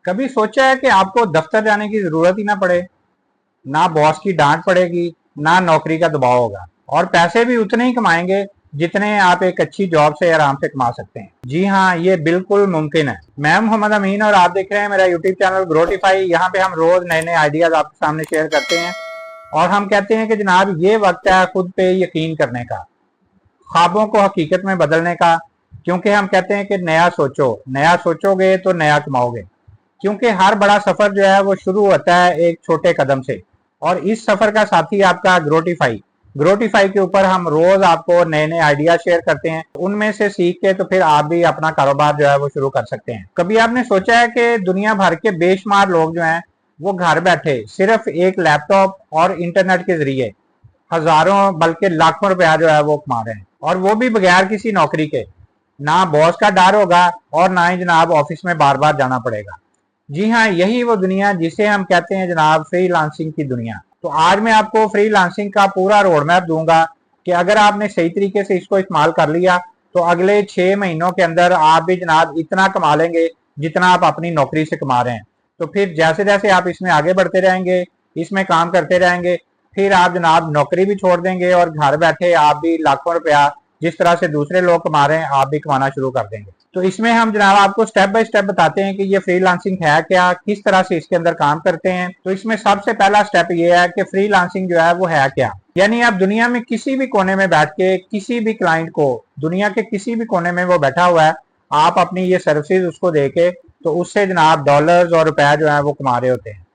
कभी सोचा है कि आपको दफ्तर जाने की जरूरत ही ना पड़े, ना बॉस की डांट पड़ेगी, ना नौकरी का दबाव होगा, और पैसे भी उतने ही कमाएंगे जितने आप एक अच्छी जॉब से आराम से कमा सकते हैं। जी हाँ, ये बिल्कुल मुमकिन है। मैं मोहम्मद अमीन और आप देख रहे हैं मेरा यूट्यूब चैनल ग्रोटिफाई। यहाँ पे हम रोज नए नए आइडियाज आपके सामने शेयर करते हैं और हम कहते हैं कि जनाब ये वक्त है खुद पे यकीन करने का, ख्वाबों को हकीकत में बदलने का। क्योंकि हम कहते हैं कि नया सोचो, नया सोचोगे तो नया कमाओगे। क्योंकि हर बड़ा सफर जो है वो शुरू होता है एक छोटे कदम से, और इस सफर का साथी आपका ग्रोटिफाई। ग्रोटिफाई के ऊपर हम रोज आपको नए नए आइडिया शेयर करते हैं, उनमें से सीख के तो फिर आप भी अपना कारोबार जो है वो शुरू कर सकते हैं। कभी आपने सोचा है कि दुनिया भर के बेशुमार लोग जो हैं वो घर बैठे सिर्फ एक लैपटॉप और इंटरनेट के जरिए हजारों बल्कि लाखों रुपया जो है वो कमा रहे हैं, और वो भी बगैर किसी नौकरी के। ना बॉस का डर होगा और ना ही जनाब ऑफिस में बार बार जाना पड़ेगा। जी हाँ, यही वो दुनिया जिसे हम कहते हैं जनाब फ्रीलांसिंग की दुनिया। तो आज मैं आपको फ्रीलांसिंग का पूरा रोड मैप दूंगा कि अगर आपने सही तरीके से इसको इस्तेमाल कर लिया तो अगले 6 महीनों के अंदर आप भी जनाब इतना कमा लेंगे जितना आप अपनी नौकरी से कमा रहे हैं। तो फिर जैसे जैसे आप इसमें आगे बढ़ते रहेंगे, इसमें काम करते रहेंगे, फिर आप जनाब नौकरी भी छोड़ देंगे और घर बैठे आप भी लाखों रुपया जिस तरह से दूसरे लोग कमा रहे हैं आप भी कमाना शुरू कर देंगे। तो इसमें हम जनाब आपको स्टेप बाय स्टेप बताते हैं कि ये फ्रीलांसिंग है क्या, किस तरह से इसके अंदर काम करते हैं। तो इसमें सबसे पहला स्टेप ये है कि फ्रीलांसिंग जो है वो है क्या। यानी आप दुनिया में किसी भी कोने में बैठ के किसी भी क्लाइंट को, दुनिया के किसी भी कोने में वो बैठा हुआ है, आप अपनी ये सर्विसेज उसको देके तो उससे जनाब डॉलर्स और रुपया जो है वो कमा रहे होते हैं।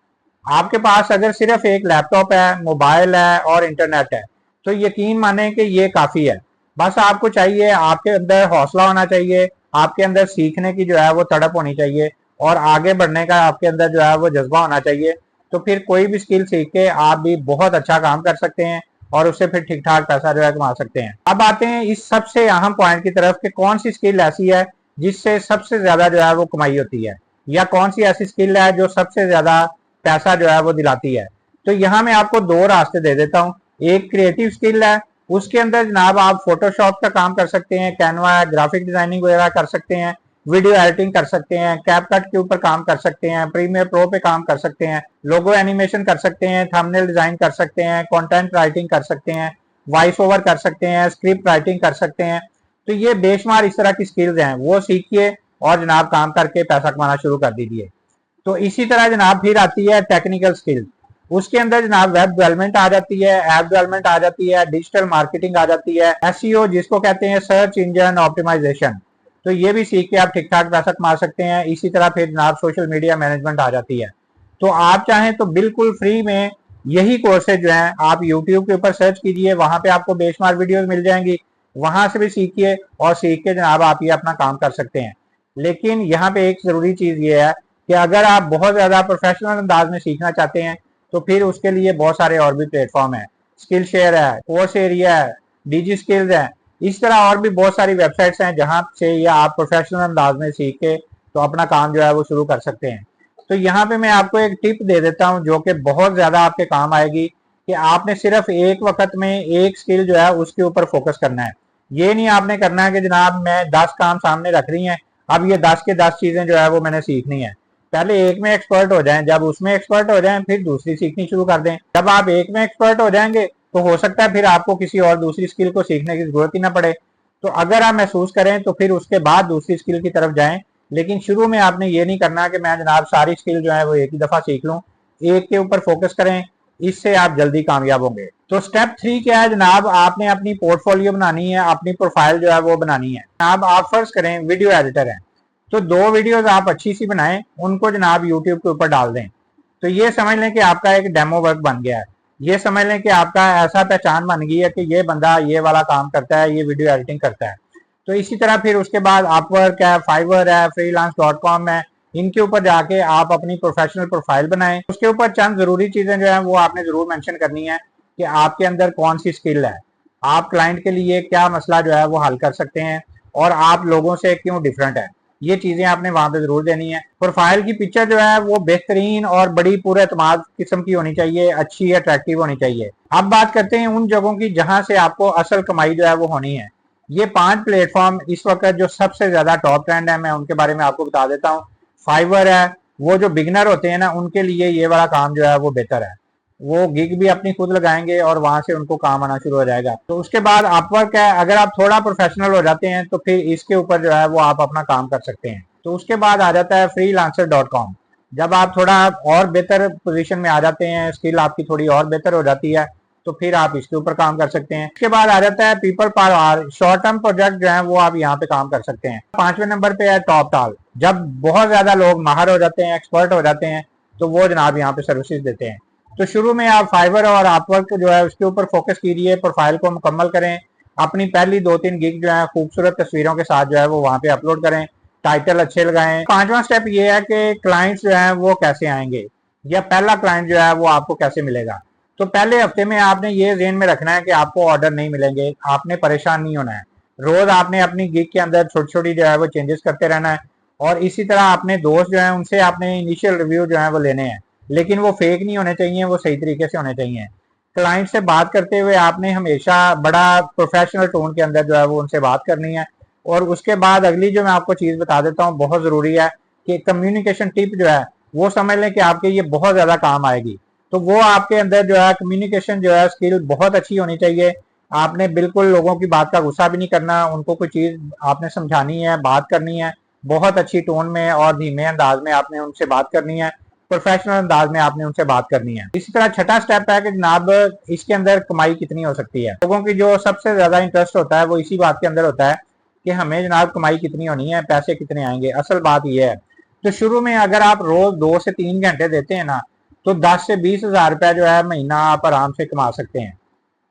आपके पास अगर सिर्फ एक लैपटॉप है, मोबाइल है और इंटरनेट है तो यकीन माने कि ये काफी है। बस आपको चाहिए, आपके अंदर हौसला होना चाहिए, आपके अंदर सीखने की जो है वो तड़प होनी चाहिए और आगे बढ़ने का आपके अंदर जो है वो जज्बा होना चाहिए। तो फिर कोई भी स्किल सीख के आप भी बहुत अच्छा काम कर सकते हैं और उससे फिर ठीक ठाक पैसा जो है कमा सकते हैं। अब आते हैं इस सबसे अहम पॉइंट की तरफ कि कौन सी स्किल ऐसी है जिससे सबसे ज्यादा जो है वो कमाई होती है, या कौन सी ऐसी स्किल है जो सबसे ज्यादा पैसा जो है वो दिलाती है। तो यहाँ मैं आपको दो रास्ते दे देता हूँ। एक क्रिएटिव स्किल है, उसके अंदर जनाब आप फोटोशॉप का काम कर सकते हैं, कैनवा ग्राफिक डिजाइनिंग वगैरह कर सकते हैं, वीडियो एडिटिंग कर सकते हैं, कैपकट के ऊपर काम कर सकते हैं, प्रीमियर प्रो पे काम कर सकते हैं, लोगो एनिमेशन कर सकते हैं, थंबनेल डिजाइन कर सकते हैं, कंटेंट राइटिंग कर सकते हैं, वॉइस ओवर कर सकते हैं, स्क्रिप्ट राइटिंग कर सकते हैं। तो ये बेशुमार इस तरह की स्किल्स हैं, वो सीखिए और जनाब काम करके पैसा कमाना शुरू कर दीजिए। तो इसी तरह जनाब फिर आती है टेक्निकल स्किल्स। उसके अंदर जनाब वेब डेवलपमेंट आ जाती है, ऐप डेवलपमेंट आ जाती है, डिजिटल मार्केटिंग आ जाती है, एसईओ जिसको कहते हैं सर्च इंजन ऑप्टिमाइजेशन। तो ये भी सीख के आप ठीक ठाक पैसा कमा सकते हैं। इसी तरह फिर जनाब सोशल मीडिया मैनेजमेंट आ जाती है। तो आप चाहें तो बिल्कुल फ्री में यही कोर्सेज जो हैं आप यूट्यूब के ऊपर सर्च कीजिए, वहां पे आपको बेशुमार वीडियोस मिल जाएंगी, वहां से भी सीखिए और सीख के जनाब आप ये अपना काम कर सकते हैं। लेकिन यहाँ पे एक जरूरी चीज ये है कि अगर आप बहुत ज्यादा प्रोफेशनल अंदाज में सीखना चाहते हैं तो फिर उसके लिए बहुत सारे और भी प्लेटफॉर्म है, स्किल शेयर है, कोर्स एरिया है, डिजी स्किल्स है, इस तरह और भी बहुत सारी वेबसाइट्स हैं जहां से ये आप प्रोफेशनल अंदाज में सीख के तो अपना काम जो है वो शुरू कर सकते हैं। तो यहाँ पे मैं आपको एक टिप दे देता हूँ जो कि बहुत ज्यादा आपके काम आएगी कि आपने सिर्फ एक वक्त में एक स्किल जो है उसके ऊपर फोकस करना है। ये नहीं आपने करना है कि जनाब मैं 10 काम सामने रख रही हैं, अब ये 10 के 10 चीजें जो है वो मैंने सीखनी है। पहले एक में एक्सपर्ट हो जाएं, जब उसमें एक्सपर्ट हो जाएं फिर दूसरी सीखनी शुरू कर दें। जब आप एक में एक्सपर्ट हो जाएंगे तो हो सकता है फिर आपको किसी और दूसरी स्किल को सीखने की जरूरत ही ना पड़े। तो अगर आप महसूस करें तो फिर उसके बाद दूसरी स्किल की तरफ जाएं। लेकिन शुरू में आपने ये नहीं करना कि मैं जनाब सारी स्किल जो है वो एक ही दफा सीख लूं। एक के ऊपर फोकस करें, इससे आप जल्दी कामयाब होंगे। तो स्टेप 3 क्या है जनाब, आपने अपनी पोर्टफोलियो बनानी है, अपनी प्रोफाइल जो है वो बनानी है। जनाब आप फर्ज करें वीडियो एडिटर हैं, तो 2 वीडियोस आप अच्छी सी बनाएं, उनको जनाब यूट्यूब के ऊपर डाल दें। तो ये समझ लें कि आपका एक डेमो वर्क बन गया है, ये समझ लें कि आपका ऐसा पहचान बन गई है कि ये बंदा ये वाला काम करता है, ये वीडियो एडिटिंग करता है। तो इसी तरह फिर उसके बाद अपवर्क है, फाइवर है, freelance.com है, इनके ऊपर जाके आप अपनी प्रोफेशनल प्रोफाइल बनाएं। उसके ऊपर चंद जरूरी चीजें जो है वो आपने जरूर मेंशन करनी है कि आपके अंदर कौन सी स्किल है, आप क्लाइंट के लिए क्या मसला जो है वो हल कर सकते हैं और आप लोगों से क्यों डिफरेंट है। ये चीजें आपने वहां पे जरूर देनी है। प्रोफाइल की पिक्चर जो है वो बेहतरीन और बड़ी पूरे एतमाद किस्म की होनी चाहिए, अच्छी अट्रैक्टिव होनी चाहिए। अब बात करते हैं उन जगहों की जहां से आपको असल कमाई जो है वो होनी है। ये 5 प्लेटफॉर्म इस वक्त जो सबसे ज्यादा टॉप ट्रेंड है, मैं उनके बारे में आपको बता देता हूँ। फाइवर है, वो जो बिगनर होते हैं ना, उनके लिए ये वाला काम जो है वो बेहतर है। वो गिग भी अपनी खुद लगाएंगे और वहां से उनको काम आना शुरू हो जाएगा। तो उसके बाद अपवर्क है, अगर आप थोड़ा प्रोफेशनल हो जाते हैं तो फिर इसके ऊपर जो है वो आप अपना काम कर सकते हैं। तो उसके बाद आ जाता है freelancer.com। जब आप थोड़ा और बेहतर पोजीशन में आ जाते हैं, स्किल आपकी थोड़ी और बेहतर हो जाती है, तो फिर आप इसके ऊपर काम कर सकते हैं। इसके बाद आ जाता है people per hour, short term project जो है वो आप यहाँ पे काम कर सकते हैं। 5वें नंबर पे है टॉप टाल। जब बहुत ज्यादा लोग माहिर हो जाते हैं, एक्सपर्ट हो जाते हैं, तो वो जनाब यहाँ पे सर्विसेज देते हैं। तो शुरू में आप फाइवर और अपवर्क जो है उसके ऊपर फोकस कीजिए, प्रोफाइल को मुकम्मल करें, अपनी पहली 2-3 गिग जो है खूबसूरत तस्वीरों के साथ जो है वो वहां पे अपलोड करें, टाइटल अच्छे लगाएं। 5वां स्टेप ये है कि क्लाइंट्स जो है वो कैसे आएंगे, या पहला क्लाइंट जो है वो आपको कैसे मिलेगा। तो पहले हफ्ते में आपने ये ज़हन में रखना है कि आपको ऑर्डर नहीं मिलेंगे, आपने परेशान नहीं होना है। रोज आपने अपनी गिग के अंदर छोटी छोटी जो है वो चेंजेस करते रहना है, और इसी तरह अपने दोस्त जो है उनसे आपने इनिशियल रिव्यू जो है वो लेने हैं, लेकिन वो फेक नहीं होने चाहिए, वो सही तरीके से होने चाहिए। क्लाइंट से बात करते हुए आपने हमेशा बड़ा प्रोफेशनल टोन के अंदर जो है वो उनसे बात करनी है। और उसके बाद अगली जो मैं आपको चीज बता देता हूँ, बहुत जरूरी है कि कम्युनिकेशन टिप जो है वो समझ लें कि आपके ये बहुत ज्यादा काम आएगी। तो वो आपके अंदर जो है कम्युनिकेशन जो है स्किल बहुत अच्छी होनी चाहिए। आपने बिल्कुल लोगों की बात का गुस्सा भी नहीं करना, उनको कोई चीज आपने समझानी है, बात करनी है, बहुत अच्छी टोन में और धीमे अंदाज में आपने उनसे बात करनी है, प्रोफेशनल अंदाज में आपने उनसे बात करनी है। इसी तरह छठा स्टेप है कि जनाब इसके अंदर कमाई कितनी हो सकती है। लोगों की जो सबसे ज्यादा इंटरेस्ट होता है वो इसी बात के अंदर होता है कि हमें जनाब कमाई कितनी होनी है, पैसे कितने आएंगे। असल बात यह है, तो शुरू में अगर आप रोज 2 से 3 घंटे देते हैं ना, तो 10 से 20 हजार रुपया जो है महीना आप आराम से कमा सकते हैं।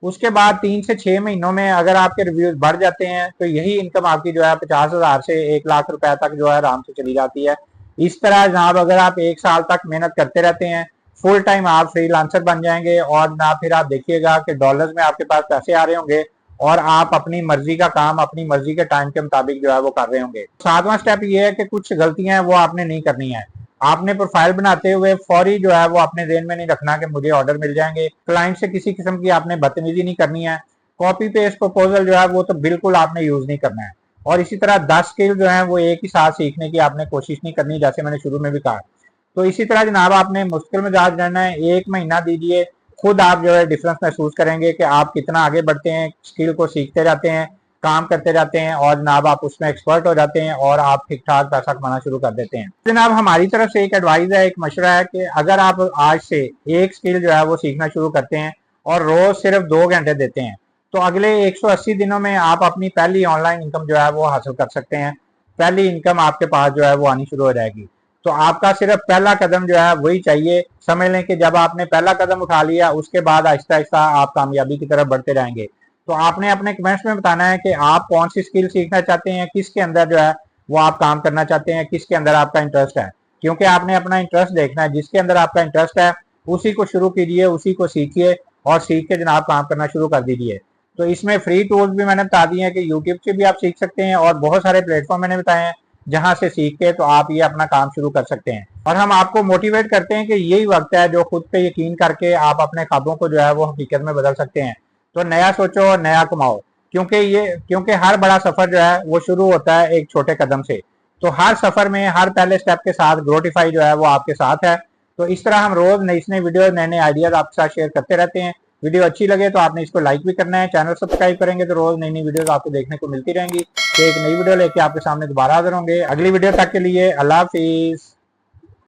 उसके बाद 3 से 6 महीनों में अगर आपके रिव्यूज बढ़ जाते हैं, तो यही इनकम आपकी जो है 50 हजार से 1 लाख रुपए तक जो है आराम से चली जाती है। इस तरह जनाब अगर आप 1 साल तक मेहनत करते रहते हैं, फुल टाइम आप फ्रीलांसर बन जाएंगे, और ना फिर आप देखिएगा कि डॉलर्स में आपके पास पैसे आ रहे होंगे, और आप अपनी मर्जी का काम अपनी मर्जी के टाइम के मुताबिक जो है वो कर रहे होंगे। 7वां स्टेप ये है कि कुछ गलतियां वो आपने नहीं करनी है। आपने प्रोफाइल बनाते हुए फौरी जो है वो अपने जेहन में नहीं रखना कि मुझे ऑर्डर मिल जाएंगे। क्लाइंट से किसी किस्म की आपने बदतमीजी नहीं करनी है। कॉपी पेस्ट प्रपोजल जो है वो तो बिल्कुल आपने यूज नहीं करना है। और इसी तरह 10 स्किल जो है वो एक ही साथ सीखने की आपने कोशिश नहीं करनी, जैसे मैंने शुरू में भी कहा। तो इसी तरह जनाब आपने मुश्किल मिजाज रहना है, 1 महीना दीजिए, खुद आप जो है डिफरेंस महसूस करेंगे कि आप कितना आगे बढ़ते हैं, स्किल को सीखते जाते हैं, काम करते जाते हैं, और जनाब आप उसमें एक्सपर्ट हो जाते हैं, और आप ठीक ठाक पैसा कमाना शुरू कर देते हैं। जनाब हमारी तरफ से एक एडवाइस है, एक मशवरा है कि अगर आप आज से एक स्किल जो है वो सीखना शुरू करते हैं और रोज सिर्फ 2 घंटे देते हैं, तो अगले 180 दिनों में आप अपनी पहली ऑनलाइन इनकम जो है वो हासिल कर सकते हैं। पहली इनकम आपके पास जो है वो आनी शुरू हो जाएगी। तो आपका सिर्फ पहला कदम जो है वही चाहिए। समझ लें कि जब आपने पहला कदम उठा लिया, उसके बाद आहिस्ता आहिस्ता आप कामयाबी की तरफ बढ़ते जाएंगे। तो आपने अपने कमेंट्स में बताना है कि आप कौन सी स्किल सीखना चाहते हैं, किसके अंदर जो है वो आप काम करना चाहते हैं, किसके अंदर आपका इंटरेस्ट है। क्योंकि आपने अपना इंटरेस्ट देखना है, जिसके अंदर आपका इंटरेस्ट है उसी को शुरू कीजिए, उसी को सीखिए, और सीख के जनाब काम करना शुरू कर दीजिए। तो इसमें फ्री टूल्स भी मैंने बता दिए हैं कि यूट्यूब से भी आप सीख सकते हैं, और बहुत सारे प्लेटफॉर्म मैंने बताए हैं जहां से सीख के तो आप ये अपना काम शुरू कर सकते हैं। और हम आपको मोटिवेट करते हैं कि यही वक्त है जो खुद पे यकीन करके आप अपने ख्वाबों को जो है वो हकीकत में बदल सकते हैं। तो नया सोचो और नया कमाओ, क्योंकि हर बड़ा सफर जो है वो शुरू होता है एक छोटे कदम से। तो हर सफर में हर पहले स्टेप के साथ ग्रोटिफाई जो है वो आपके साथ है। तो इस तरह हम रोज नई वीडियो, नए नए आइडियाज आपके साथ शेयर करते रहते हैं। वीडियो अच्छी लगे तो आपने इसको लाइक भी करना है, चैनल सब्सक्राइब करेंगे तो रोज नई वीडियोस आपको देखने को मिलती रहेंगी। तो एक नई वीडियो लेके आपके सामने दोबारा हाजिर होंगे। अगली वीडियो तक के लिए अल्लाह हाफिज।